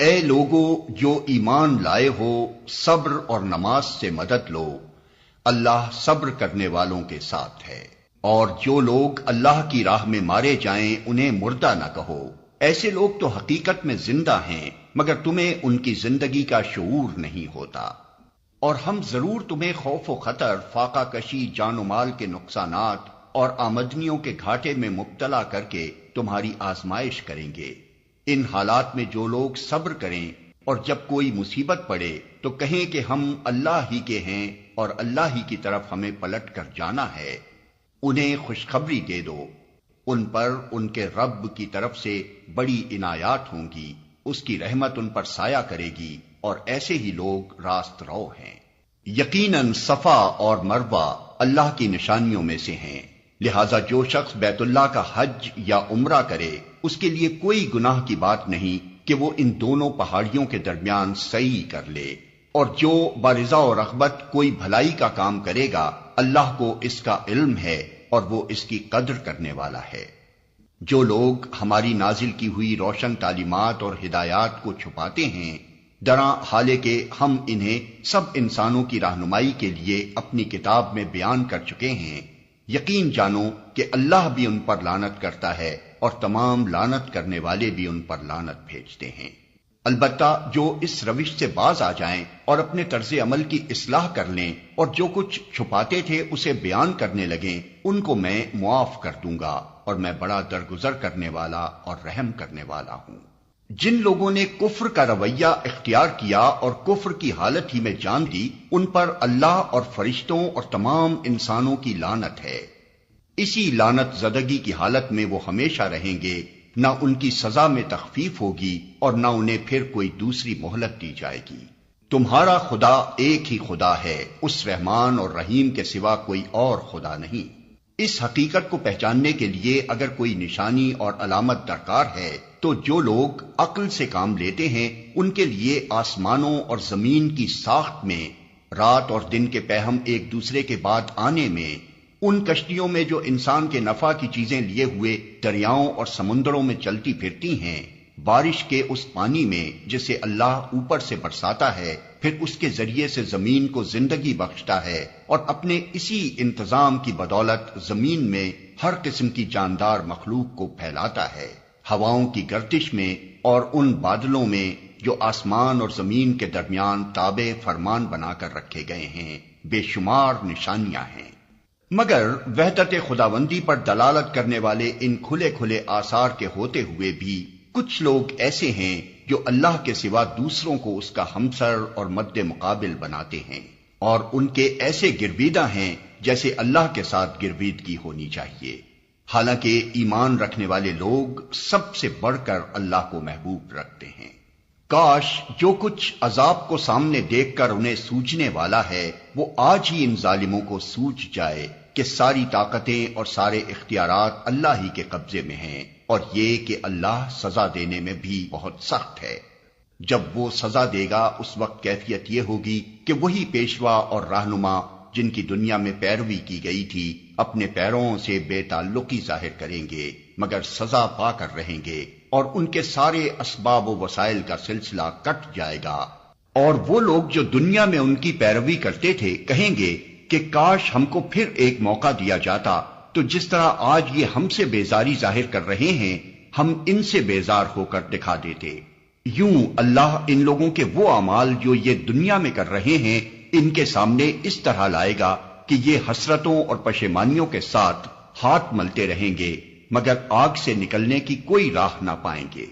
اے لوگو جو ایمان لائے ہو، صبر اور نماز سے مدد لو، اللہ صبر کرنے والوں کے ساتھ ہے۔ اور جو لوگ اللہ کی راہ میں مارے جائیں انہیں مردہ نہ کہو، ایسے لوگ تو حقیقت میں زندہ ہیں مگر تمہیں ان کی زندگی کا شعور نہیں ہوتا۔ اور ہم ضرور تمہیں خوف و خطر، فاقہ کشی، جان و مال کے نقصانات اور آمدنیوں کے گھاٹے میں مبتلا کر کے تمہاری آزمائش کریں گے۔ ان حالات میں جو لوگ صبر کریں اور جب کوئی مصیبت پڑے تو کہیں کہ ہم اللہ ہی کے ہیں اور اللہ ہی کی طرف ہمیں پلٹ کر جانا ہے، انہیں خوشخبری دے دو، ان پر ان کے رب کی طرف سے بڑی عنایات ہوں گی، اس کی رحمت ان پر سایہ کرے گی، اور ایسے ہی لوگ راست رو ہیں۔ یقیناً صفا اور مروہ اللہ کی نشانیوں میں سے ہیں، لہذا جو شخص بیت اللہ کا حج یا عمرہ کرے اس کے لیے کوئی گناہ کی بات نہیں کہ وہ ان دونوں پہاڑیوں کے درمیان سعی کر لے، اور جو برضا و رغبت کوئی بھلائی کا کام کرے گا اللہ کو اس کا علم ہے اور وہ اس کی قدر کرنے والا ہے۔ جو لوگ ہماری نازل کی ہوئی روشن تعلیمات اور ہدایات کو چھپاتے ہیں، دراں حالانکہ ہم انہیں سب انسانوں کی رہنمائی کے لیے اپنی کتاب میں بیان کر چکے ہیں، یقین جانو کہ اللہ بھی ان پر لعنت کرتا ہے اور تمام لعنت کرنے والے بھی ان پر لعنت بھیجتے ہیں۔ البتہ جو اس روش سے باز آ جائیں اور اپنے طرز عمل کی اصلاح کر لیں اور جو کچھ چھپاتے تھے اسے بیان کرنے لگیں، ان کو میں معاف کر دوں گا، اور میں بڑا درگزر کرنے والا اور رحم کرنے والا ہوں۔ جن لوگوں نے کفر کا رویہ اختیار کیا اور کفر کی حالت ہی میں جان دی، ان پر اللہ اور فرشتوں اور تمام انسانوں کی لعنت ہے۔ اسی لعنت زدگی کی حالت میں وہ ہمیشہ رہیں گے، نہ ان کی سزا میں تخفیف ہوگی اور نہ انہیں پھر کوئی دوسری مہلت دی جائے گی۔ تمہارا خدا ایک ہی خدا ہے، اس رحمان اور رحیم کے سوا کوئی اور خدا نہیں۔ اس حقیقت کو پہچاننے کے لیے اگر کوئی نشانی اور علامت درکار ہے تو جو لوگ عقل سے کام لیتے ہیں ان کے لیے آسمانوں اور زمین کی ساخت میں، رات اور دن کے پیہم ایک دوسرے کے بعد آنے میں، ان کشتیوں میں جو انسان کے نفع کی چیزیں لیے ہوئے دریاؤں اور سمندروں میں چلتی پھرتی ہیں، بارش کے اس پانی میں جسے اللہ اوپر سے برساتا ہے، پھر اس کے ذریعے سے زمین کو زندگی بخشتا ہے، اور اپنے اسی انتظام کی بدولت زمین میں ہر قسم کی جاندار مخلوق کو پھیلاتا ہے، ہواؤں کی گردش میں اور ان بادلوں میں جو آسمان اور زمین کے درمیان تابع فرمان بنا کر رکھے گئے ہیں، بے شمار نشانیاں ہیں۔ مگر وحدت خداوندی پر دلالت کرنے والے ان کھلے کھلے آثار کے ہوتے ہوئے بھی کچھ لوگ ایسے ہیں جو اللہ کے سوا دوسروں کو اس کا ہمسر اور مد مقابل بناتے ہیں، اور ان کے ایسے گرویدہ ہیں جیسے اللہ کے ساتھ گرویدگی ہونی چاہیے، حالانکہ ایمان رکھنے والے لوگ سب سے بڑھ کر اللہ کو محبوب رکھتے ہیں۔ کاش جو کچھ عذاب کو سامنے دیکھ کر انہیں سوجنے والا ہے وہ آج ہی ان ظالموں کو سوج جائے کہ ساری طاقتیں اور سارے اختیارات اللہ ہی کے قبضے میں ہیں، اور یہ کہ اللہ سزا دینے میں بھی بہت سخت ہے۔ جب وہ سزا دے گا اس وقت کیفیت یہ ہوگی کہ وہی پیشوا اور رہنما جن کی دنیا میں پیروی کی گئی تھی اپنے پیروں سے بے تعلقی ظاہر کریں گے، مگر سزا پا کر رہیں گے، اور ان کے سارے اسباب و وسائل کا سلسلہ کٹ جائے گا۔ اور وہ لوگ جو دنیا میں ان کی پیروی کرتے تھے کہیں گے کہ کاش ہم کو پھر ایک موقع دیا جاتا تو جس طرح آج یہ ہم سے بیزاری ظاہر کر رہے ہیں ہم ان سے بیزار ہو کر دکھا دیتے۔ یوں اللہ ان لوگوں کے وہ اعمال جو یہ دنیا میں کر رہے ہیں ان کے سامنے اس طرح لائے گا کہ یہ حسرتوں اور پشیمانیوں کے ساتھ ہاتھ ملتے رہیں گے، مگر آگ سے نکلنے کی کوئی راہ نہ پائیں گے۔